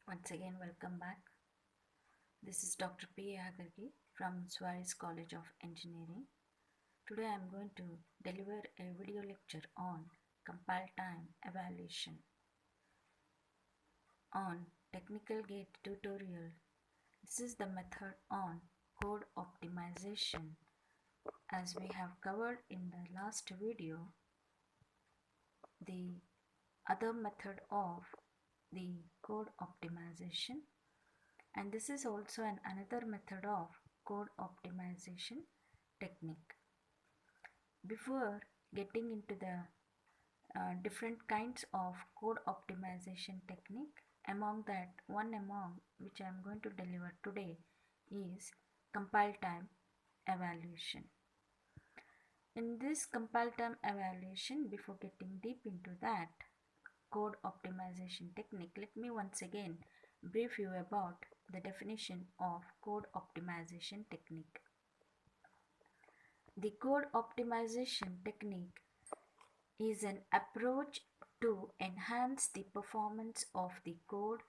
Once again, welcome back. This is Dr. P.A.Hagargi from SVERIs College of Engineering. Today I am going to deliver a video lecture on compile time evaluation. On technical gate tutorial, this is the method on code optimization. As we have covered in the last video, the other method of the code optimization, and this is also another method of code optimization technique. Before getting into the different kinds of code optimization technique, among which I am going to deliver today is compile time evaluation. In this compile time evaluation, before getting deep into that code optimization technique, let me once again brief you about the definition of code optimization technique. The code optimization technique is an approach to enhance the performance of the code,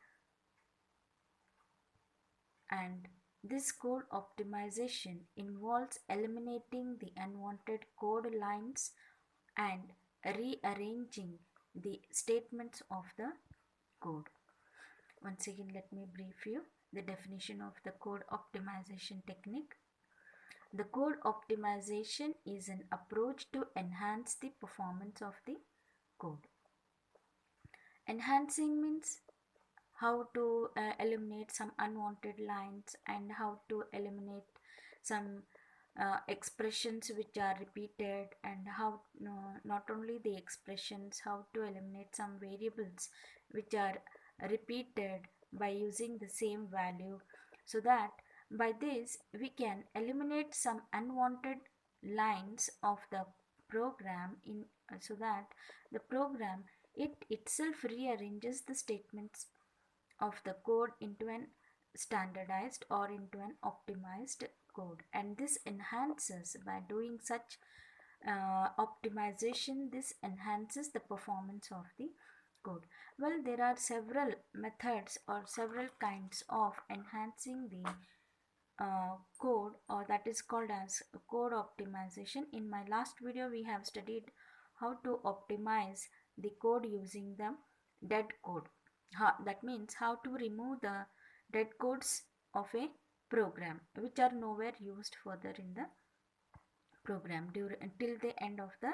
and this code optimization involves eliminating the unwanted code lines and rearranging the statements of the code. Once again, let me brief you the definition of the code optimization technique. The code optimization is an approach to enhance the performance of the code. Enhancing means how to eliminate some unwanted lines and how to eliminate some expressions which are repeated, and how not only the expressions, how to eliminate some variables which are repeated by using the same value, so that by this we can eliminate some unwanted lines of the program so that the program itself rearranges the statements of the code into an standardized or into an optimized code. And this enhances, by doing such optimization, this enhances the performance of the code. Well, there are several methods or several kinds of enhancing the code, or that is called as code optimization. In my last video we have studied how to optimize the code using the dead code. That means how to remove the dead codes of a program which are nowhere used further in the program until the end of the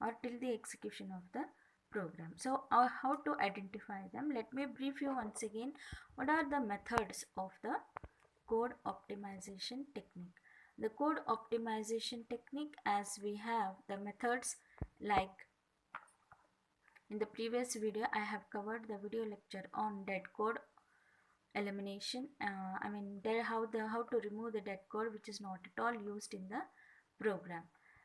or till the execution of the program. So how to identify them? Let me brief you once again what are the methods of the code optimization technique. The code optimization technique, as we have the methods, like in the previous video I have covered the video lecture on dead code elimination. How to remove the dead code which is not at all used in the program.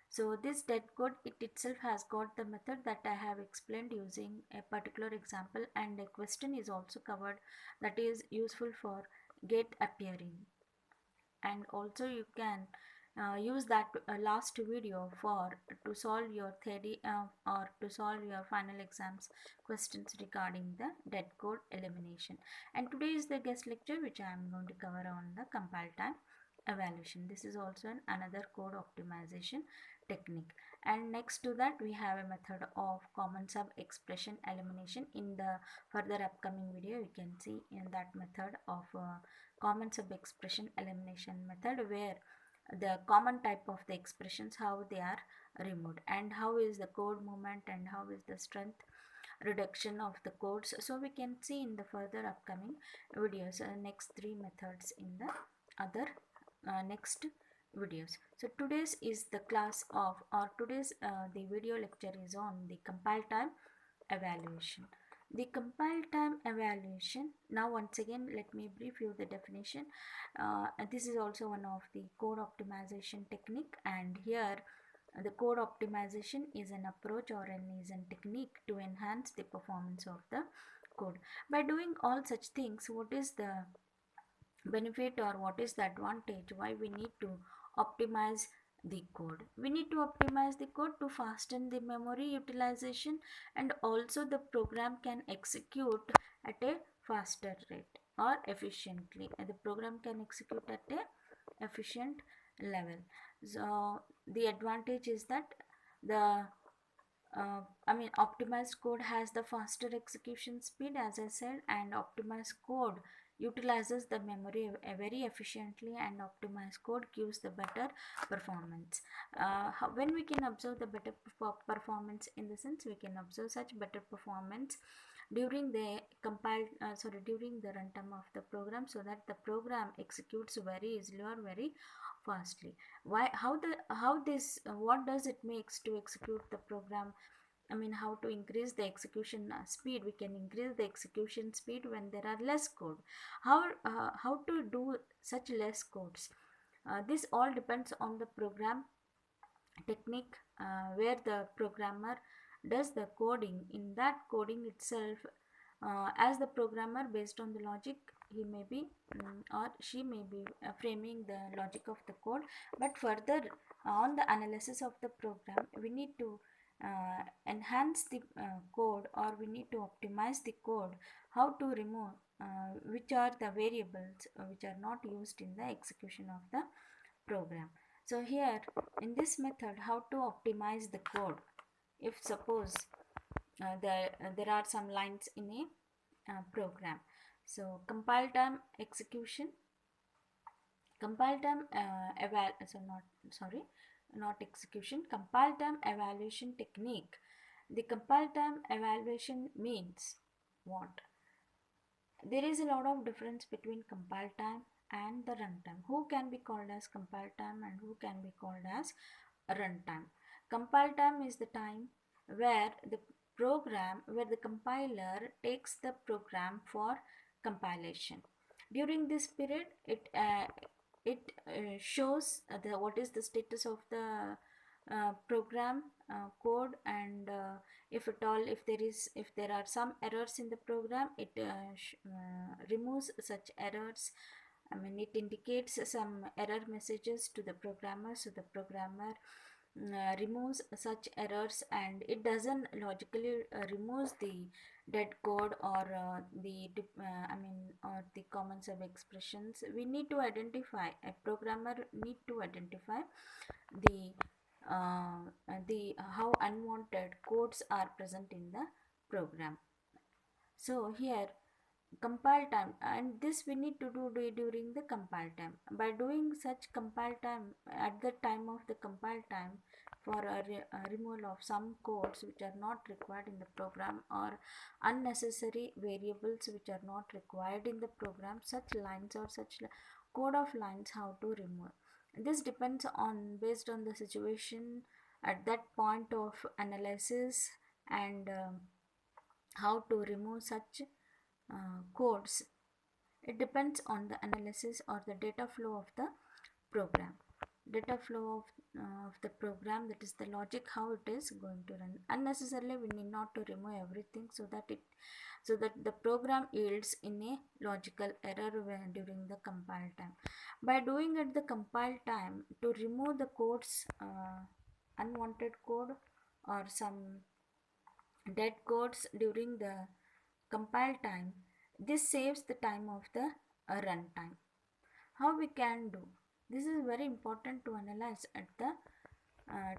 So this dead code, it itself has got the method that I have explained using a particular example, and a question is also covered that is useful for get appearing. And also you can use that last video to solve your theory or to solve your final exams questions regarding the dead code elimination. And today is the guest lecture which I am going to cover on the compile time evaluation. This is also another code optimization technique. And next to that we have a method of common sub expression elimination. In the further upcoming video you can see in that method of common sub expression elimination method, where the common type of the expressions, how they are removed, and how is the code movement and how is the strength reduction of the codes. So we can see in the further upcoming videos next three methods in the other next videos. So today's is the class of, or today's the video lecture is on the compile time evaluation. The compile time evaluation, now once again let me brief you the definition. This is also one of the code optimization technique, and here the code optimization is an approach or is a technique to enhance the performance of the code. By doing all such things, what is the benefit or what is the advantage? Why we need to optimize the code? We need to optimize the code to fasten the memory utilization, and also the program can execute at a faster rate. or efficiently. The program can execute at a efficient level. So the advantage is that the optimized code has the faster execution speed, as I said, and optimized code utilizes the memory very efficiently, and optimized code gives the better performance. When we can observe the better performance, in the sense we can observe such better performance during the during the runtime of the program, so that the program executes very easily or very fastly. Why? How this? What does it makes to execute the program? How to increase the execution speed? We can increase the execution speed when there are less code. How to do such less codes? This all depends on the program technique, where the programmer does the coding. In that coding itself, as the programmer, based on the logic, he may be or she may be framing the logic of the code, but further on the analysis of the program, we need to enhance the code, or we need to optimize the code. How to remove which are the variables which are not used in the execution of the program. So here, in this method, how to optimize the code? If suppose there are some lines in a program, so compile time execution, compile time not execution, compile time evaluation technique. The compile time evaluation means what? There is a lot of difference between compile time and the runtime. Who can be called as compile time and who can be called as runtime? Compile time is the time where the compiler takes the program for compilation. During this period, it shows what is the status of the program code, and if there are some errors in the program, it removes such errors. It indicates some error messages to the programmer, so the programmer removes such errors, and it doesn't logically removes the dead code, or or the common sub expressions. We need to identify, a programmer need to identify the how unwanted codes are present in the program. So here, compile time, and this we need to do during the compile time. By doing such compile time at the time of the compile time, for a removal of some codes which are not required in the program, or unnecessary variables which are not required in the program, such lines or such code of lines, how to remove. This depends on, based on the situation at that point of analysis, and how to remove such codes. It depends on the analysis or the data flow of the program. Data flow of the program, that is the logic, how it is going to run. Unnecessarily we need not to remove everything, so that the program yields in a logical error during the compile time. By doing at the compile time, to remove the codes, unwanted code or some dead codes during the compile time, this saves the time of the runtime. How we can do this is very important to analyze at the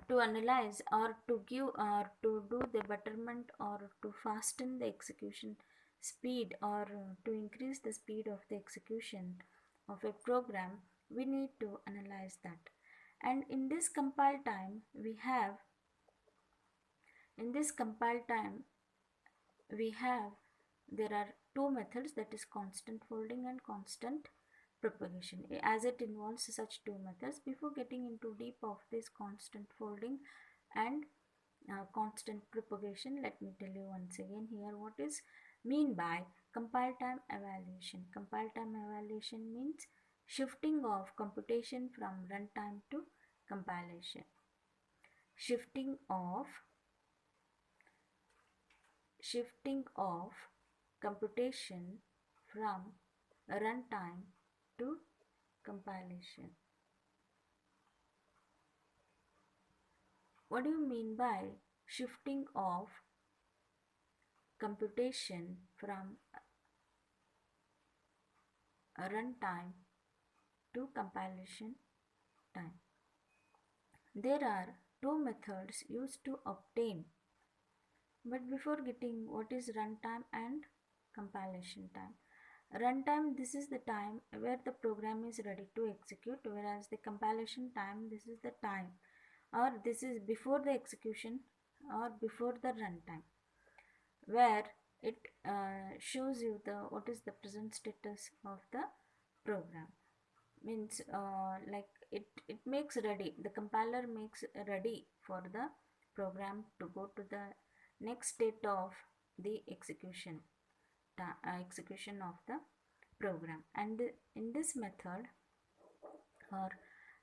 to analyze, or to give, or to do the betterment, or to fasten the execution speed, or to increase the speed of the execution of a program. We need to analyze that. And in this compile time, we have there are two methods, that is constant folding and constant propagation. As it involves such two methods, before getting into deep of this constant folding and constant propagation, let me tell you once again here what is mean by compile time evaluation. Compile time evaluation means shifting of computation from runtime to compilation. Shifting of computation from runtime to compilation. What do you mean by shifting of computation from runtime to compilation time. There are two methods used to obtain, but before getting what is runtime and compilation time. Runtime, this is the time where the program is ready to execute, whereas the compilation time, this is the time, or this is before the execution or before the runtime, where it shows you the what is the present status of the program. Means like it makes ready, the compiler makes ready for the program to go to the next state of the execution of the program. And in this method, or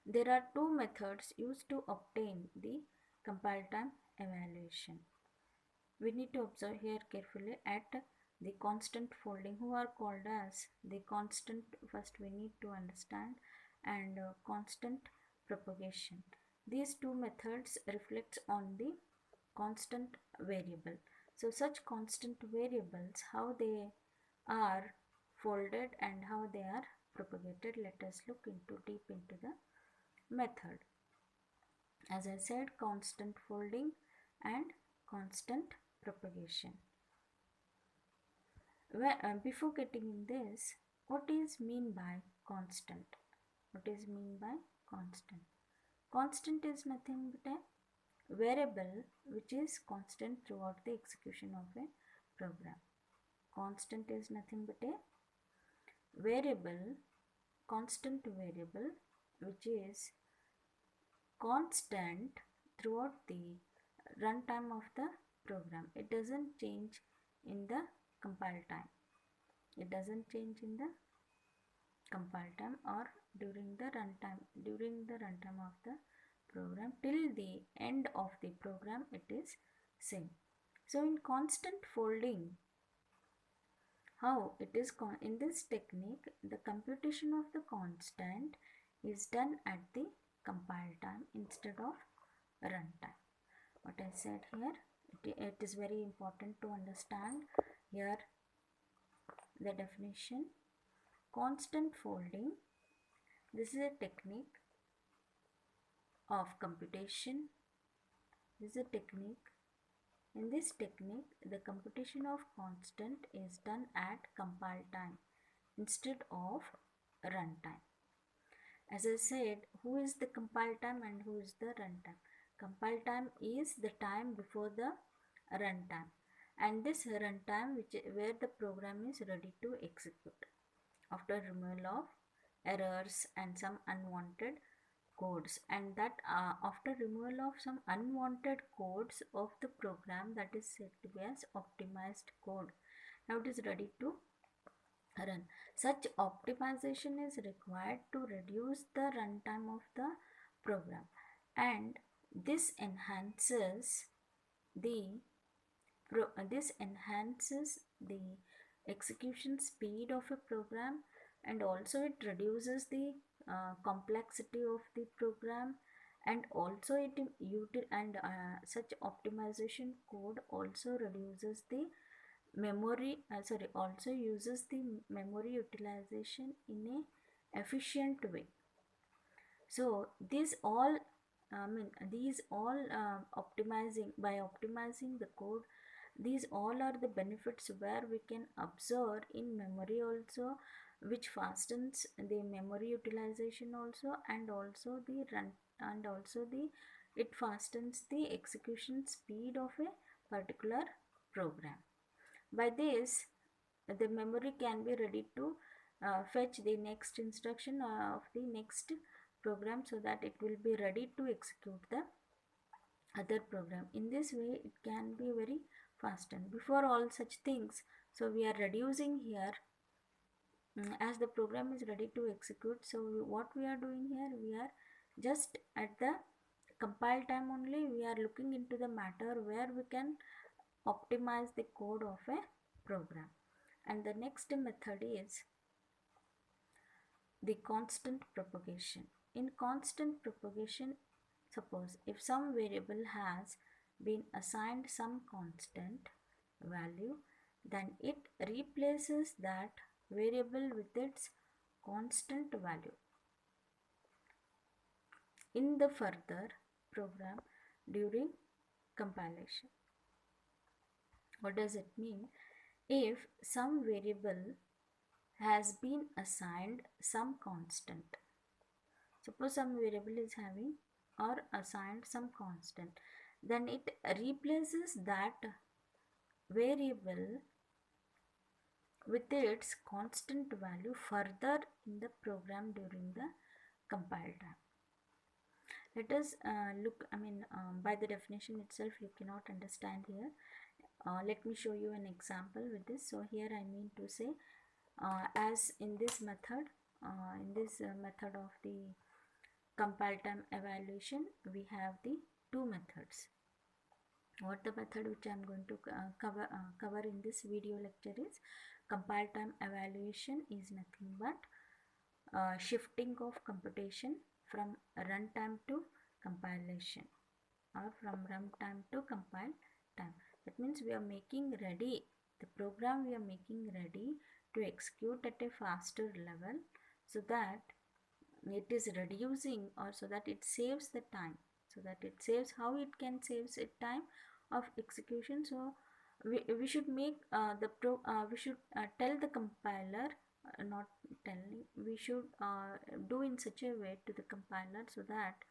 there are two methods used to obtain the compile time evaluation. We need to observe here carefully at the constant folding, who are called as the constant. First we need to understand, and constant propagation. These two methods reflects on the constant variable. So such constant variables, how they are folded and how they are propagated, let us look into deep into the method. As I said, constant folding and constant propagation. Before getting in this, what is mean by constant? What is mean by constant? Constant is nothing but a variable which is constant throughout the execution of a program. Constant is nothing but a variable, constant variable which is constant throughout the runtime of the program. It doesn't change in the compile time. It doesn't change in the compile time or during the runtime of the program till the end of the program, it is same. So in constant folding, how it is in this technique, the computation of the constant is done at the compile time instead of runtime. What I said here, it is very important to understand here the definition. Constant folding, this is a technique of computation. This is a technique. In this technique, the computation of constant is done at compile time instead of runtime. As I said, who is the compile time and who is the runtime? Compile time is the time before the runtime, and this runtime where the program is ready to execute after removal of errors and some unwanted codes, and that after removal of some unwanted codes of the program, that is said to be as optimized code. Now it is ready to run. Such optimization is required to reduce the runtime of the program, and this enhances the execution speed of a program, and also it reduces the complexity of the program, and also such optimization code also reduces the memory also uses the memory utilization in a efficient way. So these all optimizing the code, these all are the benefits where we can observe in memory also, which fastens the memory utilization also, and also the run, and also the it fastens the execution speed of a particular program. By this, the memory can be ready to fetch the next instruction of the next program, so that it will be ready to execute the other program. In this way, it can be very fast. And before all such things, so we are reducing here as the program is ready to execute. So what we are doing here, we are just at the compile time only, we are looking into the matter where we can optimize the code of a program. And the next method is the constant propagation. In constant propagation, suppose if some variable has been assigned some constant value, then it replaces that variable with its constant value in the further program during compilation. What does it mean? If some variable has been assigned some constant, suppose some variable is having or assigned some constant, then it replaces that variable with its constant value further in the program during the compile time. Let us look, by the definition itself you cannot understand here. Let me show you an example with this. So here I mean to say, as in this method, method of the compile time evaluation, we have the two methods. What the method which I am going to cover in this video lecture is, compile time evaluation is nothing but shifting of computation from runtime to compilation, or from runtime to compile time. That means we are making ready the program, we are making ready to execute at a faster level, so that it is reducing, or so that it saves the time, so that it saves, how it can saves it time of execution. So we should make we should tell the compiler, not telling, we should do in such a way to the compiler, so that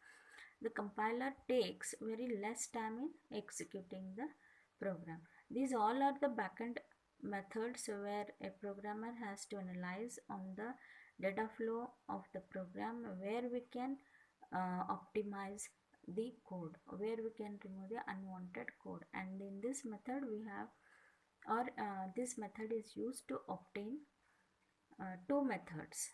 the compiler takes very less time in executing the program. These all are the backend methods where a programmer has to analyze on the data flow of the program, where we can optimize the code, where we can remove the unwanted code. And in this method we have, or this method is used to obtain two methods.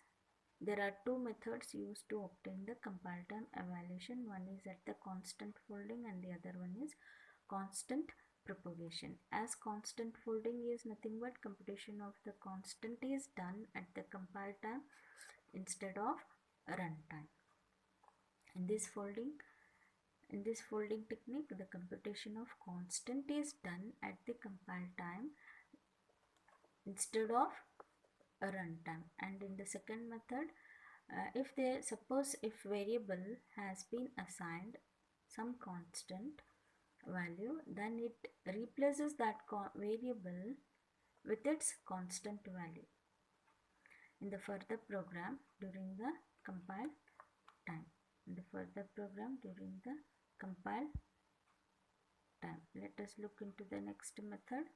There are two methods used to obtain the compile time evaluation. One is at the constant folding and the other one is constant propagation. As constant folding is nothing but computation of the constant is done at the compile time instead of runtime. In this folding technique, the computation of constant is done at the compile time instead of a runtime. And in the second method, if variable has been assigned some constant value, then it replaces that variable with its constant value in the further program during the compile time. In the further program during the compile time. Let us look into the next method.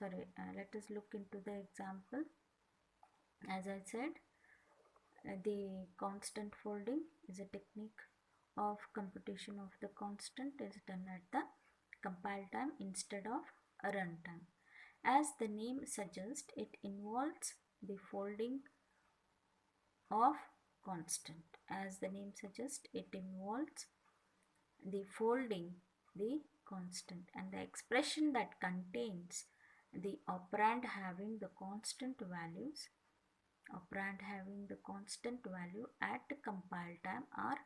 Let us look into the example. As I said, the constant folding is a technique of computation of the constant is done at the compile time instead of a runtime. As the name suggests, it involves the folding of constant. As the name suggests, it involves the folding the constant, and the expression that contains the operand having the constant values, at compile time are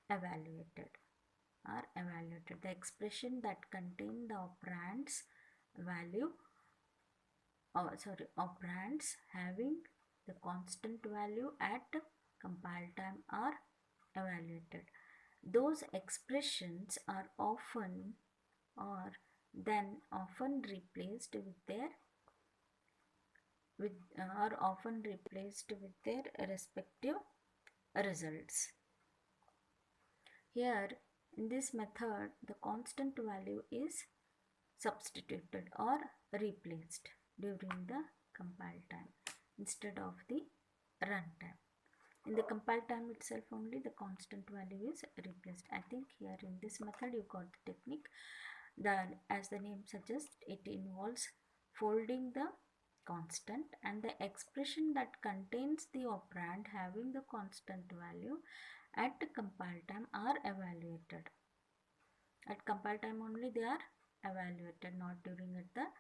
evaluated. The expression that contain the operands having the constant value at compile time are evaluated. Those expressions are often replaced with their respective results. Here in this method, the constant value is substituted or replaced during the compile time instead of the runtime. In the compile time itself only the constant value is replaced. I think here in this method you got the technique. As the name suggests, it involves folding the constant, and the expression that contains the operand having the constant value at compile time are evaluated. At compile time only they are evaluated, not during at the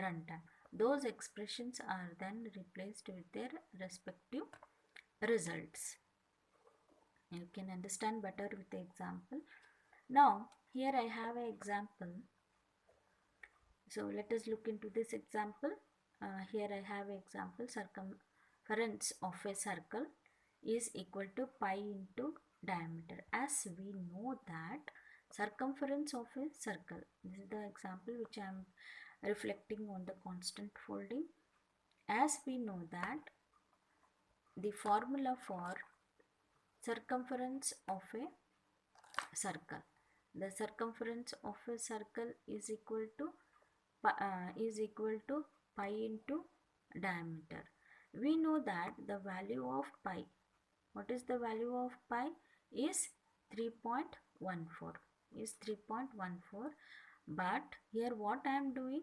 runtime. Those expressions are then replaced with their respective results. You can understand better with the example. Now here I have an example. So let us look into this example. Here I have an example, circumference of a circle is equal to pi into diameter. As we know that circumference of a circle, this is the example which I am reflecting on the constant folding. As we know that the formula for circumference of a circle, the circumference of a circle is equal to pi into diameter. We know that the value of pi, what is the value of pi, is 3.14, is 3.14. But here what I am doing,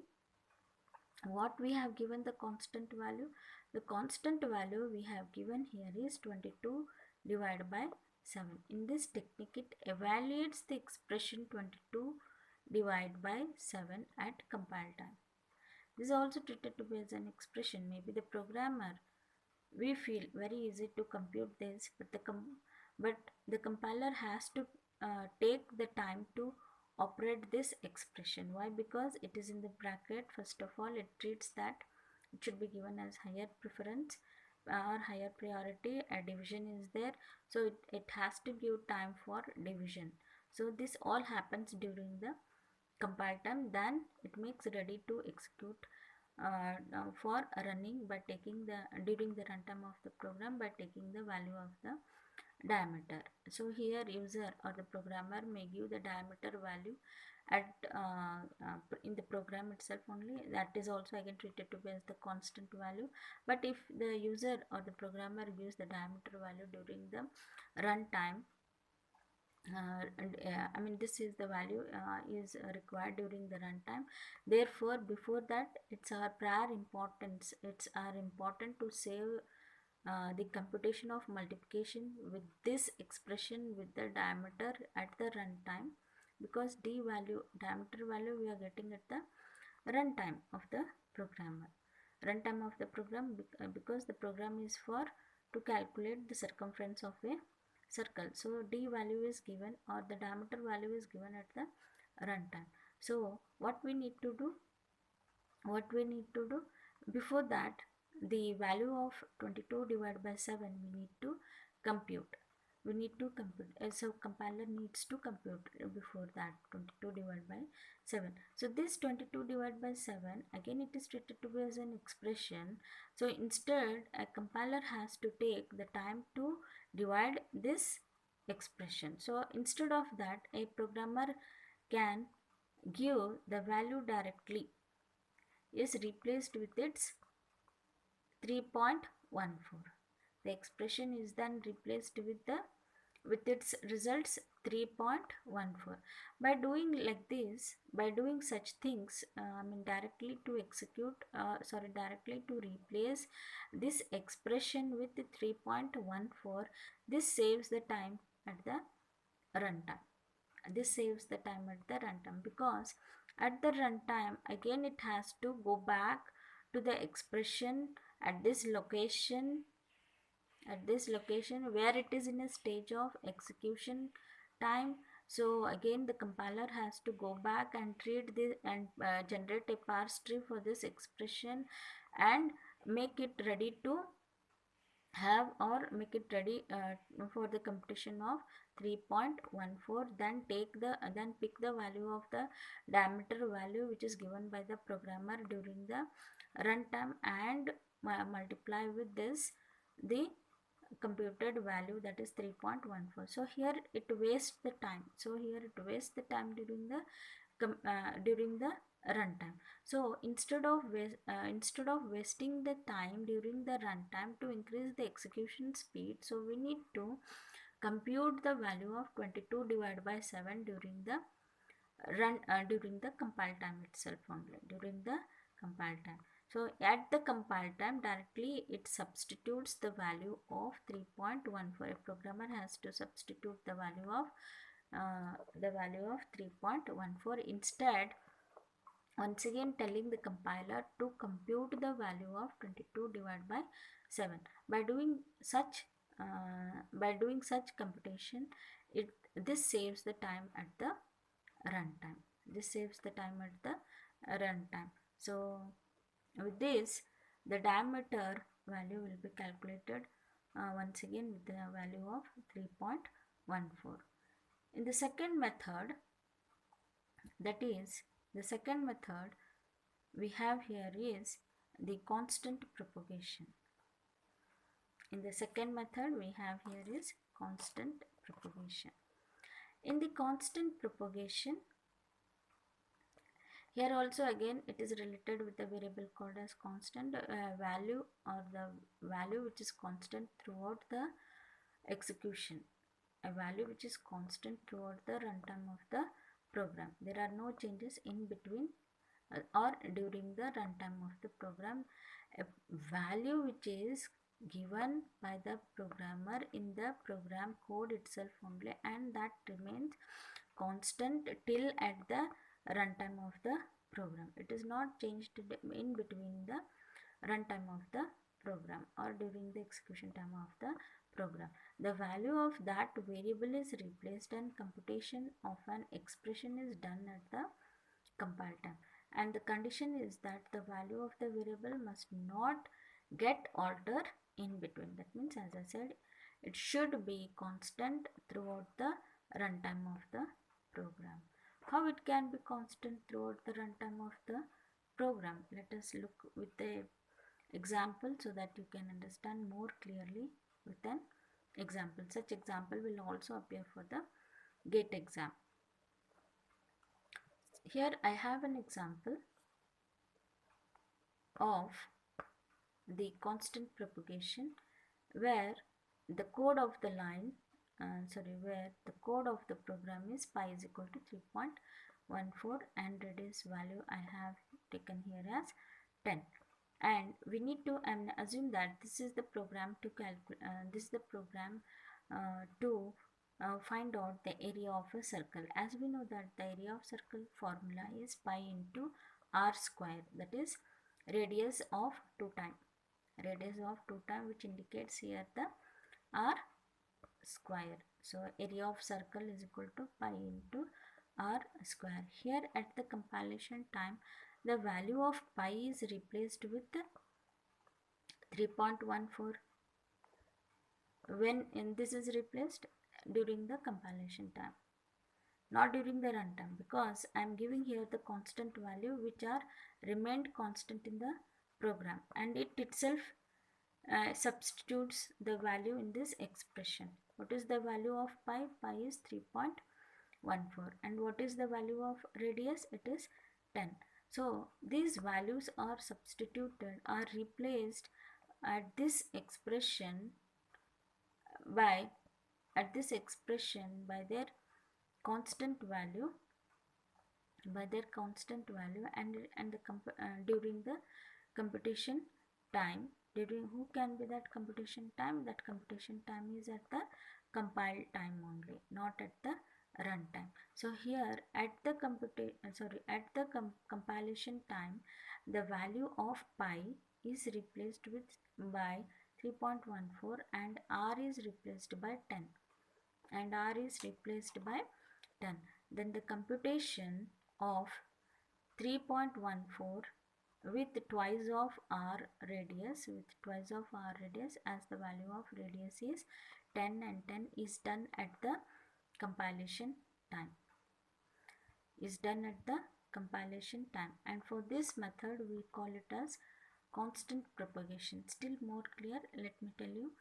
what we have given the constant value, the constant value we have given here is 22 divided by 7. In this technique it evaluates the expression 22 divided by 7 at compile time. This is also treated to be as an expression. Maybe the programmer, we feel very easy to compute this, but the compiler has to take the time to operate this expression. Why? Because it is in the bracket. First of all, it treats that it should be given as higher preference or higher priority. A division is there, so it has to give time for division. So this all happens during the compile time, then it makes ready to execute for running by taking the during the runtime of the program by taking the value of the diameter. So here user or the programmer may give the diameter value at in the program itself only. That is also again treated to be as the constant value. But if the user or the programmer gives the diameter value during the runtime, I mean this is the value is required during the runtime. Therefore before that, it's our prior importance, it's our important to save the computation of multiplication with this expression with the diameter at the runtime, because diameter value we are getting at the runtime of the programmer, runtime of the program, because the program is for to calculate the circumference of a circle. So d value is given or the diameter value is given at the runtime. So what we need to do, before that, the value of 22 divided by 7 we need to compute. So compiler needs to compute before that 22 divided by 7. So this 22 divided by 7, again it is treated to be as an expression. So instead a compiler has to take the time to divide this expression. So instead of that, a programmer can give the value directly, is replaced with its 3.14. The expression is then replaced with its results 3.14. By doing like this, by doing such things, directly to execute, directly to replace this expression with the 3.14, this saves the time at the runtime. This saves the time at the runtime, because at the runtime again it has to go back to the expression at this location where it is in a stage of execution time. So again the compiler has to go back and treat this and generate a parse tree for this expression and make it ready to have or make it ready for the computation of 3.14. Then pick the value of the diameter value which is given by the programmer during the runtime and multiply with this the computed value, that is 3.14. So here it wastes the time. During the runtime. So instead of wasting the time during the runtime, to increase the execution speed, so we need to compute the value of 22 divided by 7 during the during the compile time itself only, during the compile time. So at the compile time directly it substitutes the value of 3.14. A programmer has to substitute the value of 3.14. Instead, once again telling the compiler to compute the value of 22 divided by 7. By doing such computation, this saves the time at the runtime. So with this, the diameter value will be calculated once again with the value of 3.14. In the second method, that is the second method we have here is the constant propagation. In the second method we have here is constant propagation. In the constant propagation, here also again it is related with the variable called as constant value, or the value which is constant throughout the execution, a value which is constant throughout the runtime of the program. There are no changes in between or during the runtime of the program. A value which is given by the programmer in the program code itself only, and that remains constant till at the runtime of the program. It is not changed in between the runtime of the program or during the execution time of the program. The value of that variable is replaced and computation of an expression is done at the compile time. And the condition is that the value of the variable must not get altered in between. That means, as I said, it should be constant throughout the runtime of the program. How it can be constant throughout the runtime of the program? Let us look with a example so that you can understand more clearly with an example. Such example will also appear for the GATE exam. Here I have an example of the constant propagation where the code of the line where the code of the program is pi is equal to 3.14 and radius value I have taken here as 10, and we need to assume that this is the program to find out the area of a circle. As we know that the area of circle formula is pi into r square, that is radius of 2 time, which indicates here the r square. So area of circle is equal to pi into r square. Here at the compilation time, the value of pi is replaced with 3.14. When this is replaced during the compilation time, not during the runtime, because I am giving here the constant value which are remained constant in the program, and it itself substitutes the value in this expression. What is the value of pi? Pi is 3.14, and what is the value of radius? It is 10. So these values are substituted, are replaced at this expression by their constant value, and during the computation time. During who can be that computation time? That computation time is at the compile time only, not at the runtime. So here at the compilation time, the value of pi is replaced by 3.14 and r is replaced by 10, then the computation of 3.14 with twice of r radius, as the value of radius is 10 and 10 is done at the compilation time, and for this method we call it as constant propagation. Still more clear, let me tell you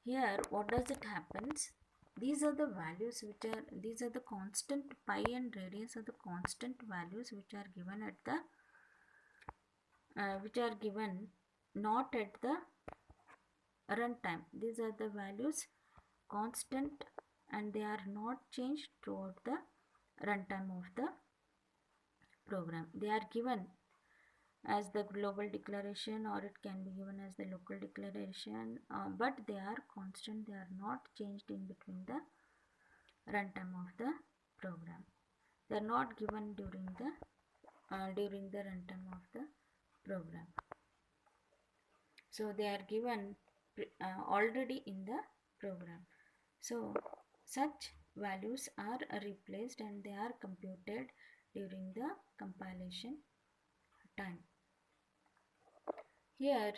here what does it happens. These are the values these are the constant. Pi and radius are the constant values which are given at the not at the runtime. These are the values constant and they are not changed throughout the runtime of the program. They are given as the global declaration, or it can be given as the local declaration, but they are constant. They are not changed in between the runtime of the program. They are not given during the runtime of the program. So they are given already in the program. So such values are replaced and they are computed during the compilation time. Here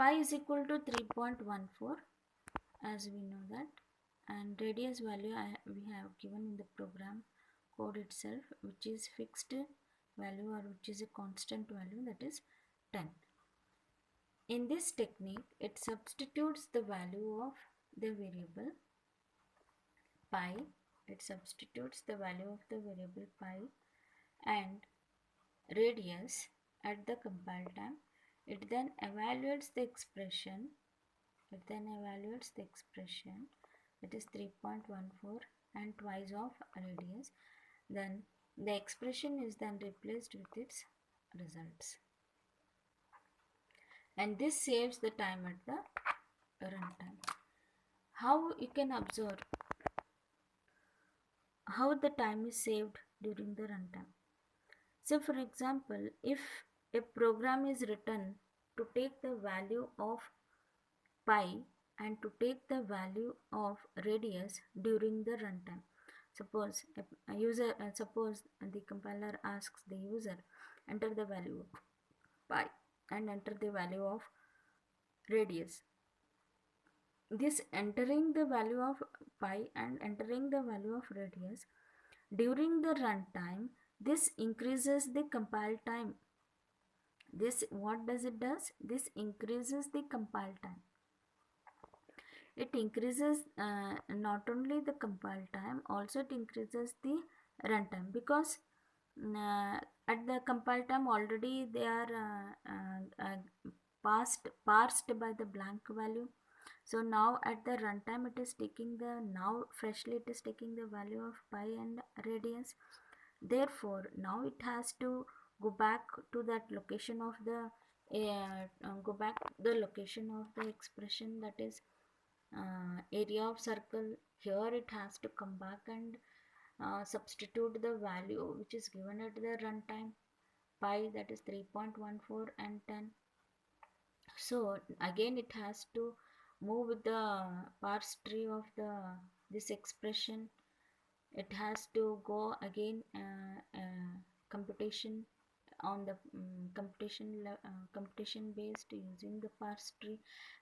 pi is equal to 3.14, as we know that, and radius value we have given in the program code itself, which is fixed value or which is a constant value, that is 10. In this technique, it substitutes the value of the variable pi, it substitutes the value of the variable pi and radius at the compile time. It then evaluates the expression, that is 3.14 and twice of radius. Then the expression is then replaced with its results, and this saves the time at the runtime. How you can observe how the time is saved during the runtime? So for example, if a program is written to take the value of pi and to take the value of radius during the runtime. Suppose suppose the compiler asks the user, enter the value of pi and enter the value of radius. This entering the value of pi and entering the value of radius during the runtime, this increases the compile time. This, what does it does? This increases the compile time. It increases not only the compile time, also it increases the runtime, because at the compile time already they are parsed by the blank value. So now at the runtime it is taking the, now freshly it is taking the value of pi and radius. Therefore now it has to go back to that location of the go back to the location of the expression, that is area of circle. Here it has to come back and substitute the value which is given at the runtime, pi, that is 3.14 and 10. So again it has to move with the parse tree of the this expression. It has to go again computation on the computation based using the parse tree.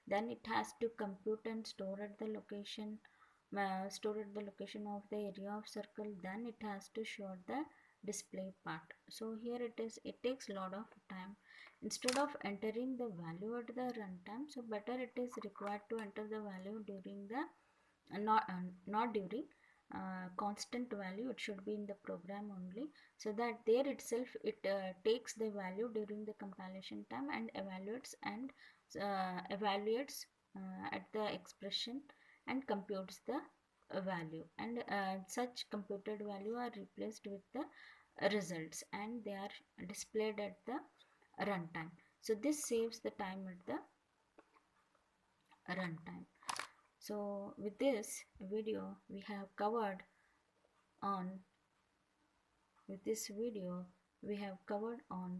Then it has to compute and store at the location of the area of circle. Then it has to show the display part. So here it takes a lot of time. Instead of entering the value at the runtime, so better it is required to enter the value during the not during constant value. It should be in the program only, so that there itself it takes the value during the compilation time and evaluates at the expression and computes the value, and such computed value are replaced with the results and they are displayed at the runtime. So this saves the time at the runtime. So with this video we have covered on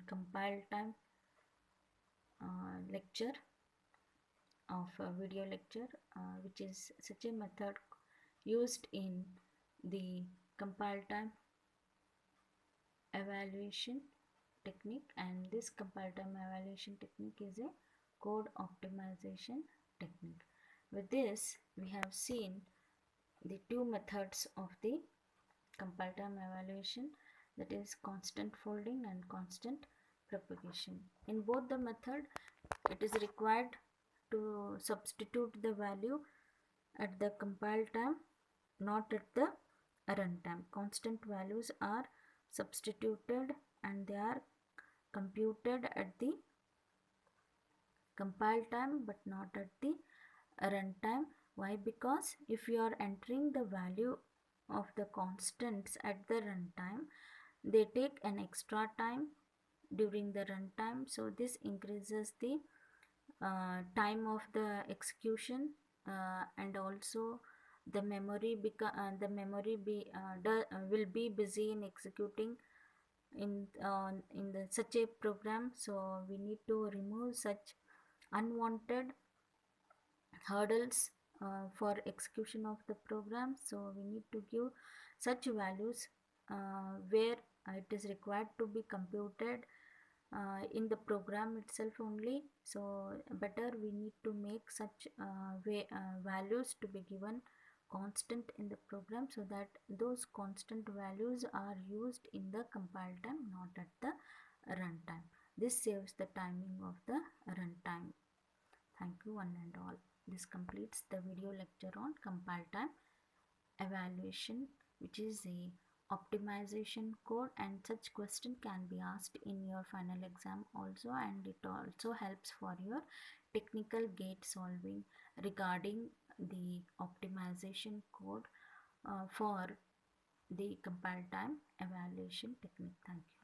compile time lecture of video lecture, which is such a method used in the compile time evaluation technique, and this compile time evaluation technique is a code optimization technique. With this we have seen the two methods of the compile time evaluation, that is constant folding and constant propagation. In both the method it is required to substitute the value at the compile time, not at the runtime. Constant values are substituted and they are computed at the compile time but not at the runtime. Why? Because if you are entering the value of the constants at the runtime, they take an extra time during the runtime, so this increases the time of the execution, and also the memory will be busy in executing in the such a program. So we need to remove such unwanted hurdles for execution of the program. So we need to give such values where it is required to be computed in the program itself only. So better we need to make such values to be given constant in the program, so that those constant values are used in the compile time, not at the runtime. This saves the timing of the runtime. Thank you one and all. This completes the video lecture on compile time evaluation, which is a optimization code, and such question can be asked in your final exam also, and it also helps for your technical gate solving regarding the optimization code for the compile time evaluation technique. Thank you.